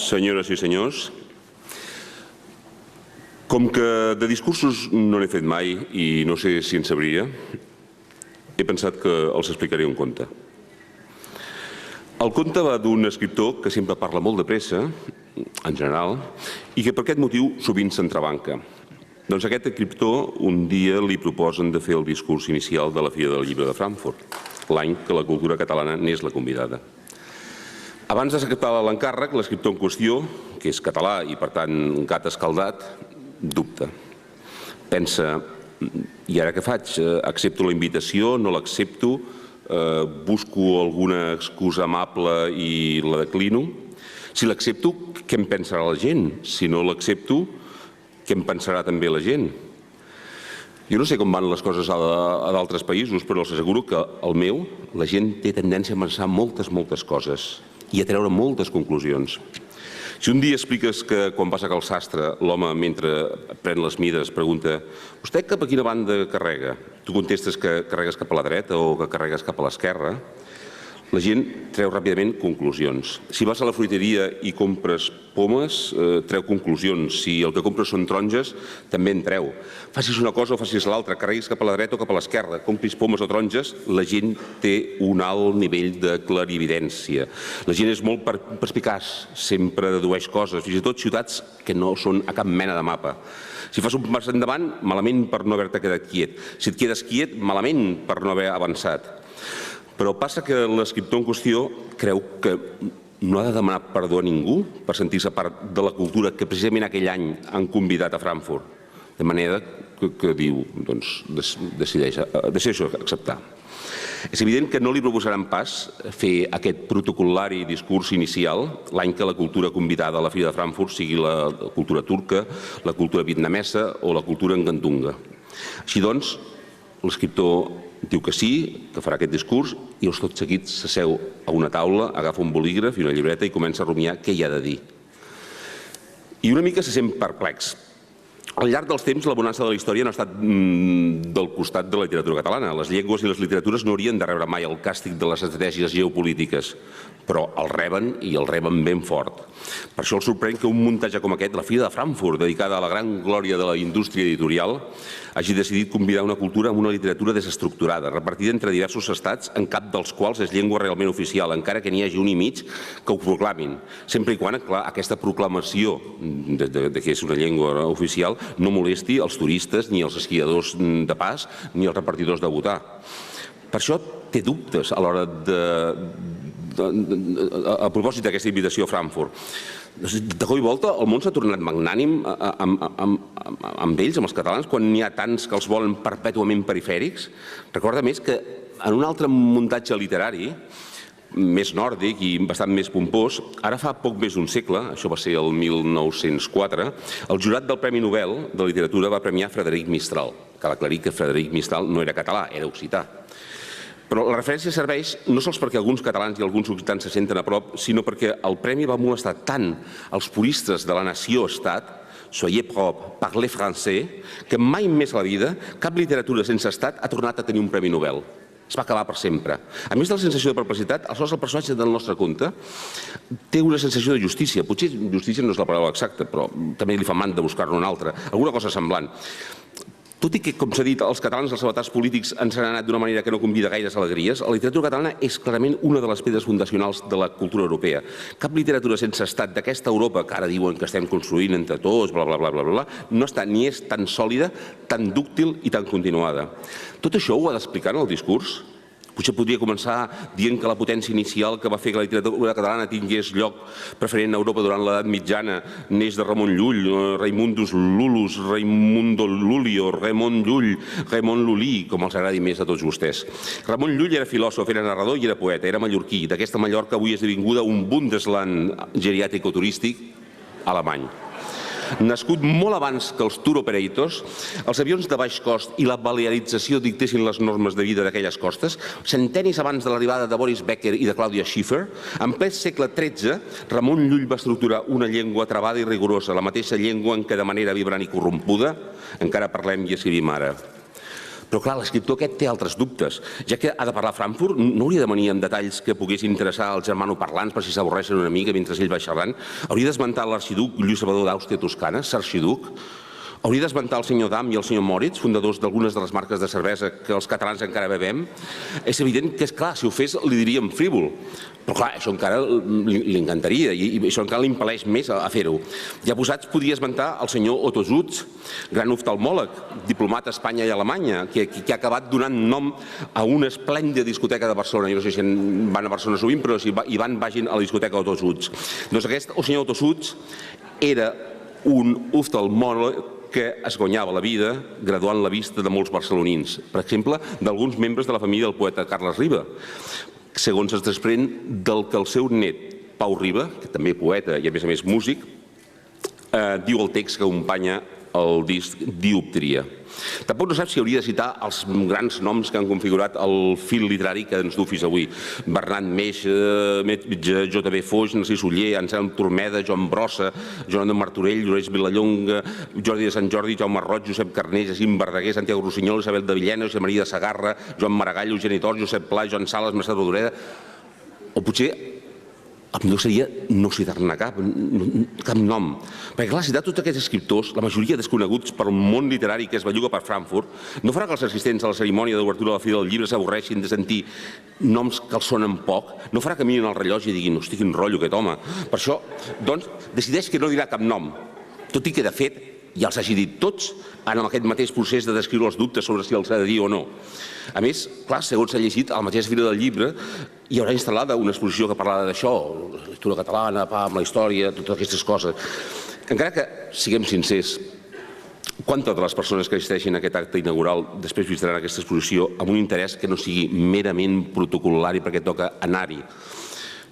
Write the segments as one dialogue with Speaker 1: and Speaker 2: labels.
Speaker 1: senyores i senyors. Com que de discursos no n'he fet mai i no sé si en sabria, he pensat que els explicaré un conte. El conte va d'un escriptor que sempre parla molt de pressa, en general, i que per aquest motiu sovint s'entrebanca. Doncs aquest escriptor un dia li proposen de fer el discurs inicial de la Fira del Llibre de Frankfurt, l'any que la cultura catalana n'és la convidada. Abans d'acceptar l'encàrrec, l'escriptor en qüestió, que és català i per tant gat escaldat, dubta. Pensa, i ara què faig? Accepto la invitació, no l'accepto? Busco alguna excusa amable i la declino? Si l'accepto, què em pensarà la gent? Si no l'accepto, què em pensarà també la gent? Jo no sé com van les coses a d'altres països, però els asseguro que al meu la gent té tendència a pensar moltes coses i a treure moltes conclusions. Si un dia expliques que quan vas a cal sastre l'home mentre pren les mides pregunta «Vostè cap a quina banda carrega?» Tu contestes que carregues cap a la dreta o que carregues cap a l'esquerra. La gent treu ràpidament conclusions. Si vas a la fruiteria i compres pomes, treu conclusions. Si el que compres són taronges, també en treu. Facis una cosa o facis l'altra, carreguis cap a la dreta o cap a l'esquerra, compris pomes o taronges, la gent té un alt nivell de clarividència. La gent és molt perspicaç, sempre dedueix coses, fins i tot ciutats que no són a cap mena de mapa. Si fas un pas endavant, malament per no haver-te quedat quiet. Si et quedes quiet, malament per no haver avançat. Però passa que l'escriptor en qüestió creu que no ha de demanar perdó a ningú per sentir-se part de la cultura que precisament aquell any han convidat a Frankfurt. De manera que diu, doncs, decideixo acceptar. És evident que no li proposaran pas fer aquest protocolari discurs inicial l'any que la cultura convidada a la Fira de Frankfurt sigui la cultura turca, la cultura vietnamesa o la cultura ngandunga. Així doncs, l'escriptor diu que sí, que farà aquest discurs i tot seguit s'asseu a una taula, agafa un bolígraf i una llibreta i comença a rumiar què hi ha de dir. I una mica se sent perplex. Al llarg dels temps, la bonança de la història no ha estat del costat de la literatura catalana. Les llengües i les literatures no haurien de rebre mai el càstig de les estratègies geopolítiques, però el reben i el reben ben fort. Per això el sorprèn que un muntatge com aquest, la Fira de Frankfurt, dedicada a la gran glòria de la indústria editorial, hagi decidit convidar una cultura amb una literatura desestructurada, repartida entre diversos estats, en cap dels quals és llengua realment oficial, encara que n'hi hagi un i mig que ho proclamin. Sempre i quan, clar, aquesta proclamació de que és una llengua oficial no molesti els turistes, ni els esquiadors de pas, ni els repartidors de votar. Per això té dubtes a l'hora a propòsit d'aquesta invitació a Frankfurt. De cop i volta el món s'ha tornat magnànim amb ells, amb els catalans, quan n'hi ha tants que els volen perpètuament perifèrics. Recorda més que en un altre muntatge literari, més nòrdic i bastant més pompós, ara fa poc més d'un segle, això va ser el 1904, el jurat del Premi Nobel de Literatura va premiar Frederic Mistral. Cal aclarir que Frederic Mistral no era català, era occità. Però la referència serveix no sols perquè alguns catalans i alguns occitans se senten a prop, sinó perquè el premi va molestar tant els puristes de la nació-estat, soyez propre, parlez français, que mai més a la vida cap literatura sense estat ha tornat a tenir un Premi Nobel. Es va acabar per sempre. A més de la sensació de perplexitat, aleshores el personatge del nostre conte té una sensació de justícia. Potser justícia no és la paraula exacta, però també li fa mandra buscar-ne una altra. Alguna cosa semblant. Tot i que, com s'ha dit, els catalans els avatars polítics ens han anat d'una manera que no convida gaires alegries, la literatura catalana és clarament una de les pedres fundacionals de la cultura europea. Cap literatura sense estat d'aquesta Europa, que ara diuen que estem construint entre tots, no està ni és tan sòlida, tan dúctil i tan continuada. Tot això ho ha d'explicar en el discurs? Potser podria començar dient que la potència inicial que va fer que la literatura catalana tingués lloc preferent a Europa durant l'edat mitjana neix de Ramon Llull, Raimundus Lullus, Raimundo Lulio, Ramon Llull, Ramon Lulí, com els agradi més a tots vostès. Ramon Llull era filòsof, era narrador i era poeta, era mallorquí. D'aquesta Mallorca avui és esdevinguda un Bundesland geriàtrico-turístic alemany. Nascut molt abans que els tour operators, els avions de baix cost i la balearització dictessin les normes de vida d'aquelles costes, centenis abans de l'arribada de Boris Becker i de Claudia Schiffer, en ple segle XIII, Ramon Llull va estructurar una llengua travada i rigorosa, la mateixa llengua en què de manera vibrant i corrompuda encara parlem i escrivim ara. Però, clar, l'escriptor aquest té altres dubtes. Ja que ha de parlar a Frankfurt, no hauria de venir amb detalls que poguessin interessar als germanoparlants per si s'avorreixen una mica mentre ell va xerrant? Hauria d'esmentar l'arxiduc Lluís Salvador d'Àustria-Toscana, s'arxiduc? Hauria d'esmentar el senyor Damm i el senyor Moritz, fundadors d'algunes de les marques de cervesa que els catalans encara bevem? És evident que, és clar, si ho fes li diríem frívol. Però, clar, això encara li encantaria i això encara l'impel·leix més a fer-ho. Ja posats podria esmentar el senyor Otto Schutz, gran oftalmòleg, diplomat a Espanya i Alemanya, que ha acabat donant nom a una esplèndida discoteca de Barcelona. Jo no sé si van a Barcelona sovint, però si hi van, vagin a la discoteca Otto Schutz. Doncs el senyor Otto Schutz era un oftalmòleg que es guanyava la vida graduant la vista de molts barcelonins, per exemple, d'alguns membres de la família del poeta Carles Riba, segons es desprèn del que el seu net, Pau Riba, que també poeta i a més músic, diu el text que acompanya el disc Dioptria. Tampoc no sap si hauria de citar els grans noms que han configurat el fil literari que ens du fins avui. Bernat Meix, J.B. Foix, Narcís Oller, Anselm Turmeda, Joan Brossa, Joan de Martorell, Llorenç Vilallonga, Jordi de Sant Jordi, Jaume Roig, Josep Carner, Jacint Verdaguer, Santiago Rossinyol, Isabel de Villena, Josep Maria de Sagarra, Joan Maragall, Eugeni Tort, Josep Pla, Joan Sales, Mercè Rodoreda. O potser el millor seria no citar-ne cap nom. Perquè, clar, citar tots aquests escriptors, la majoria desconeguts pel món literari que es belluga per Frankfurt, no farà que els assistents a la cerimònia d'obertura de la Fira del Llibre s'avorreixin de sentir noms que els sonen poc, no farà que mirin el rellotge i diguin, hosti, quin rotllo aquest home. Per això, doncs, decideix que no dirà cap nom, tot i que, de fet, ja els hagi dit tots en aquest mateix procés de descriure els dubtes sobre si els ha de dir o no. A més, clar, segons s'ha llegit, a la mateixa Fira del Llibre hi haurà instal·lada una exposició que parlava d'això, la lectura catalana, amb la història, totes aquestes coses. Encara que, siguem sincers, quantes de les persones que assisteixin a aquest acte inaugural després visitaran aquesta exposició amb un interès que no sigui merament protocol·lari perquè toca anar-hi?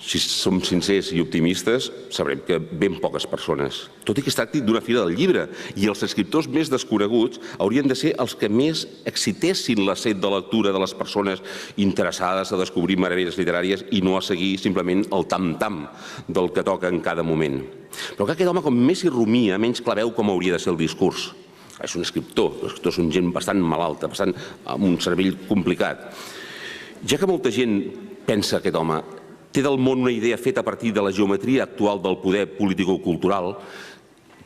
Speaker 1: Si som sincers i optimistes, sabrem que ben poques persones. Tot i que es tracti d'una Fira del Llibre, i els escriptors més desconeguts haurien de ser els que més excitessin la set de lectura de les persones interessades a descobrir meravelles literàries i no a seguir simplement el tam-tam del que toca en cada moment. Però que aquest home, com més hi rumia, menys claveu com hauria de ser el discurs. És un escriptor, els escriptors són gent bastant malalta, bastant amb un cervell complicat. Ja que molta gent pensa aquest home té del món una idea feta a partir de la geometria actual del poder político-cultural,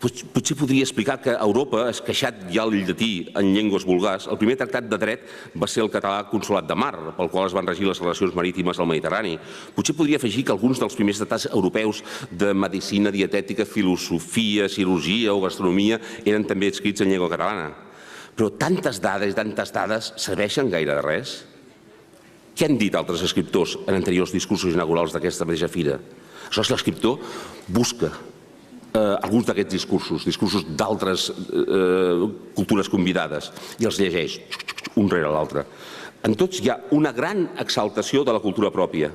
Speaker 1: potser podria explicar que Europa, esqueixat ja el llatí en llengües vulgars, el primer tractat de dret va ser el català consolat de mar, pel qual es van regir les relacions marítimes al Mediterrani. Potser podria afegir que alguns dels primers tractats europeus de medicina, dietètica, filosofia, cirurgia o gastronomia eren també escrits en llengua catalana. Però tantes dades serveixen gaire de res? Què han dit altres escriptors en anteriors discursos inaugurals d'aquesta mateixa fira? Aleshores, l'escriptor busca alguns d'aquests discursos d'altres cultures convidades i els llegeix un rere l'altre. En tots hi ha una gran exaltació de la cultura pròpia.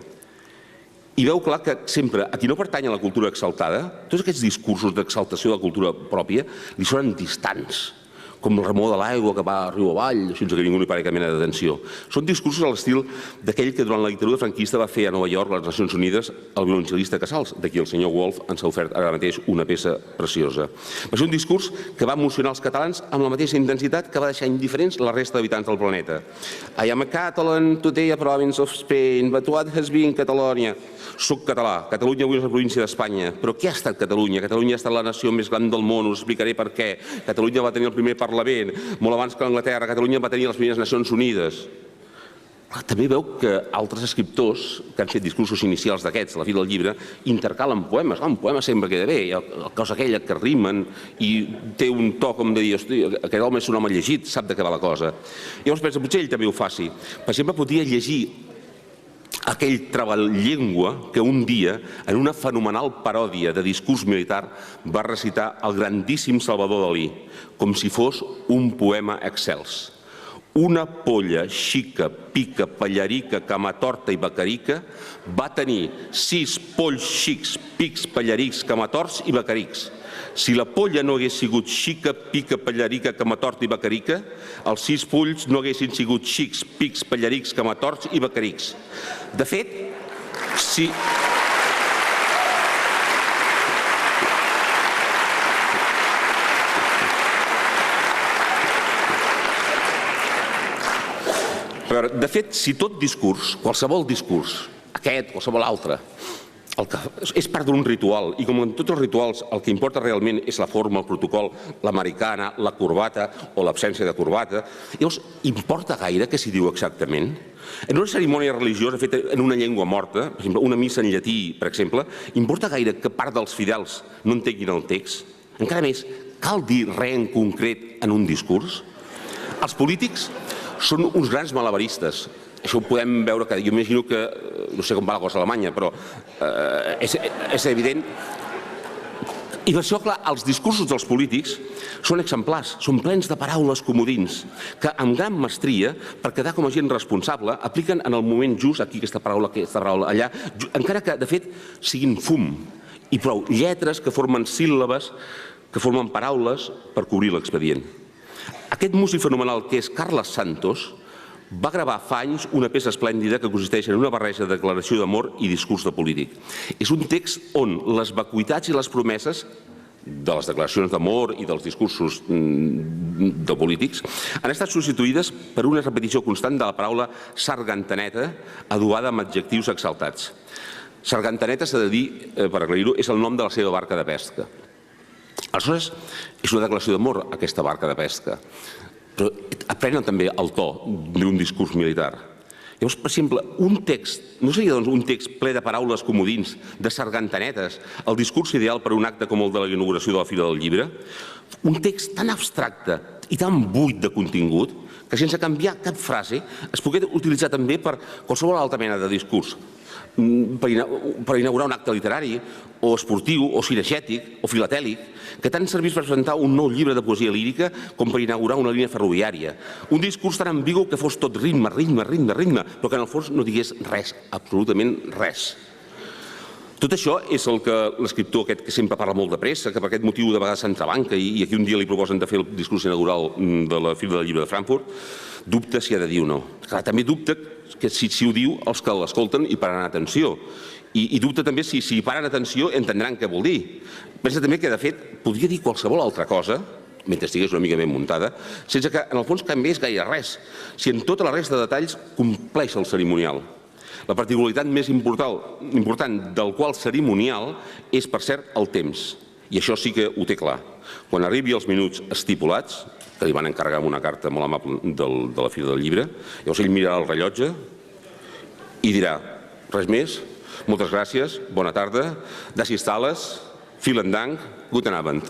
Speaker 1: I veu clar que sempre, a qui no pertany a la cultura exaltada, tots aquests discursos d'exaltació de la cultura pròpia li sonen distants, com el remor de l'aigua que va riu avall, sense que ningú hi pari cap mena d'atenció. Són discursos a l'estil d'aquell que durant la dictadura franquista va fer a Nova York, a les Nacions Unides, el violoncel·lista Casals, d'aquí el senyor Wolf ens ha ofert ara mateix una peça preciosa. Va ser un discurs que va emocionar els catalans amb la mateixa intensitat que va deixar indiferents la resta d'habitants del planeta. I am a Catalan, today a province of Spain, but what has been Catalonia? Soc català, Catalunya avui és la província d'Espanya, però què ha estat Catalunya? Catalunya ha estat la nació més gran del món, us explicaré per què. Catalunya va tenir el primer Parlament, molt abans que l'Anglaterra, Catalunya va tenir les primeres Nacions Unides. També veu que altres escriptors que han fet discursos inicials d'aquests, a la fi del llibre, intercalen poemes. Un poema sempre queda bé, hi ha coses aquelles que rimen i té un to com de dir, hosti, aquest home és un home llegit, sap de què va la cosa. Llavors pensa, potser ell també ho faci. Per exemple, podria llegir aquell treball-llengua que un dia, en una fenomenal paròdia de discurs militar, va recitar el grandíssim Salvador Dalí, com si fos un poema excels. Una polla xica, pica, pallarica, camatorta i becarica va tenir 6 polls xics, pics, pallarics, camatorts i becarics. Si la polla no hagués sigut xica, pica, pallarica, camatorta i becarica, els 6 polls no haguessin sigut xics, pics, pallarics, camatorts i becarics. De fet, si... De fet, si tot discurs, qualsevol discurs, aquest, qualsevol altre, és part d'un ritual, i com en tots els rituals el que importa realment és la forma, el protocol, l'americana, la corbata o l'absència de corbata, llavors importa gaire què s'hi diu exactament? En una cerimònia religiosa feta en una llengua morta, per exemple, una missa en llatí, per exemple, importa gaire que part dels fidels no entenguin el text? Encara més, cal dir res en concret en un discurs? Els polítics són uns grans malabaristes. Això ho podem veure, que jo imagino que, no sé com va la cosa a Alemanya, però és evident. I per això, clar, els discursos dels polítics són exemplars, són plens de paraules comodins, que amb gran mestria, per quedar com a gent responsable, apliquen en el moment just, aquí aquesta paraula, allà, encara que, de fet, siguin fum i prou, lletres que formen síl·labes, que formen paraules per cobrir l'expedient. Aquest músic fenomenal que és Carles Santos va gravar fa anys una peça esplèndida que consisteix en una barreja de declaració d'amor i discurs de polític. És un text on les vacuïtats i les promeses de les declaracions d'amor i dels discursos de polítics han estat substituïdes per una repetició constant de la paraula sargantaneta adobada amb adjectius exaltats. Sargantaneta, s'ha de dir, per aclarir-ho, és el nom de la seva barca de pesca. Aleshores, és una declaració d'amor, aquesta barca de pesca, però aprenen també el to d'un discurs militar. Llavors, per exemple, un text, no seria doncs un text ple de paraules comodins, de sargantanetes, el discurs ideal per a un acte com el de la inauguració de la Fira del Llibre? Un text tan abstracte i tan buit de contingut que sense canviar cap frase es pogués utilitzar també per qualsevol altra mena de discurs, per inaugurar un acte literari, o esportiu, o cinegètic, o filatèlic, que tant servís per presentar un nou llibre de poesia lírica com per inaugurar una línia ferroviària. Un discurs tan ambigu que fos tot ritme, ritme, ritme, ritme, però que en el fons no digués res, absolutament res. Tot això és el que l'escriptor aquest que sempre parla molt de pressa, que per aquest motiu de vegades s'entrebanca i aquí un dia li proposen de fer el discurs inaugural de la Fira del Llibre de Frankfurt, dubta si ha de dir o no. Clar, també dubta que si ho diu els que l'escolten hi pararan atenció. I dubta també si hi paren atenció entendran què vol dir. Pensa també que, de fet, podria dir qualsevol altra cosa, mentre estigués una mica ben muntada, sense que, en el fons, canviés gaire res, si en tota la resta de detalls compleix el cerimonial. La particularitat més important del qual cerimonial és, per cert, el temps. I això sí que ho té clar. Quan arribi als minuts estipulats, que li van encarregar amb una carta molt amable de la Fira del Llibre, llavors ell mirarà el rellotge i dirà res més, moltes gràcies, bona tarda, das ist alles, vielen Dank, guten Abend.